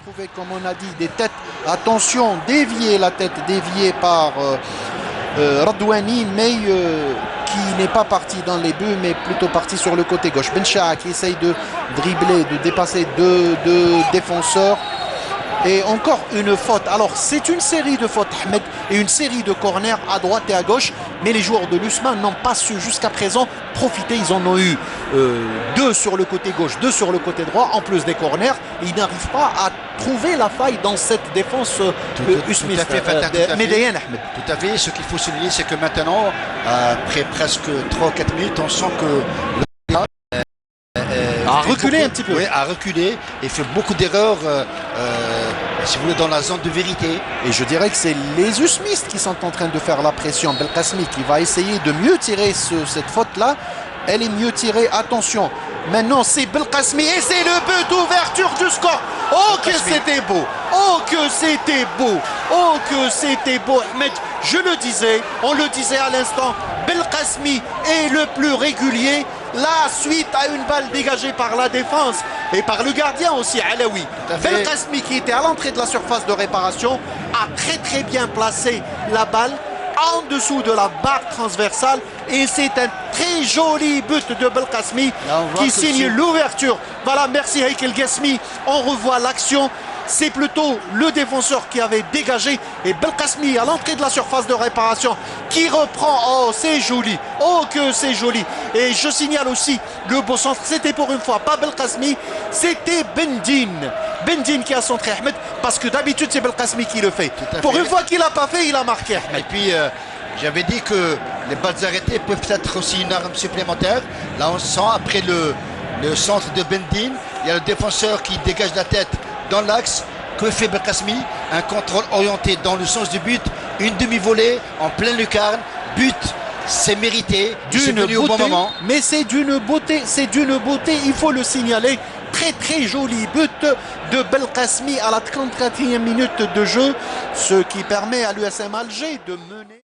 trouvé, comme on a dit, des têtes, attention, déviée, la tête déviée par Radouani, mais qui n'est pas parti dans les buts, mais plutôt parti sur le côté gauche. Bencha qui essaye de dribbler, de dépasser deux défenseurs. Et encore une faute. Alors, c'est une série de fautes, Ahmed, et une série de corners à droite et à gauche. Mais les joueurs de l'USMA n'ont pas su jusqu'à présent profiter. Ils en ont eu deux sur le côté gauche, deux sur le côté droit, en plus des corners. Et ils n'arrivent pas à trouver la faille dans cette défense usmiste. Médéenne, Ahmed. Tout à fait. Ce qu'il faut souligner, c'est que maintenant, après presque 3 ou 4 minutes, on sent que a reculé un petit peu. Oui, a reculé et fait beaucoup d'erreurs, si vous voulez, dans la zone de vérité. Et je dirais que c'est les usmistes qui sont en train de faire la pression. Belkacemi qui va essayer de mieux tirer cette faute-là. Elle est mieux tirée, attention. Maintenant, c'est Belkacemi et c'est le but d'ouverture du score. Oh, que c'était beau! Oh, que c'était beau! Oh, que c'était beau! Ahmed, je le disais, on le disait à l'instant, Belkacemi est le plus régulier. Là, suite à une balle dégagée par la défense et par le gardien aussi, Alaoui. Belkacemi, qui était à l'entrée de la surface de réparation, a très bien placé la balle en dessous de la barre transversale. Et c'est un très joli but de Belkacemi qui signe l'ouverture. Voilà, merci Heikel Guesmi. On revoit l'action. C'est plutôt le défenseur qui avait dégagé et Belkacemi à l'entrée de la surface de réparation qui reprend. Oh, c'est joli. Oh, que c'est joli. Et je signale aussi le beau centre. C'était pour une fois pas Belkacemi, c'était Bendine. Bendine qui a centré, Ahmed, parce que d'habitude c'est Belkacemi qui le fait. Pour une fois qu'il n'a pas fait, il a marqué, Ahmed. Et puis j'avais dit que les balles arrêtées peuvent être aussi une arme supplémentaire. Là on sent après le centre de Bendine, il y a le défenseur qui dégage la tête dans l'axe. Que fait Belkacemi? Un contrôle orienté dans le sens du but, une demi-volée en pleine lucarne, but, c'est mérité, c'est venu au bon moment. Mais c'est d'une beauté, il faut le signaler. Très joli but de Belkacemi à la 34e minute de jeu, ce qui permet à l'USM Alger de mener.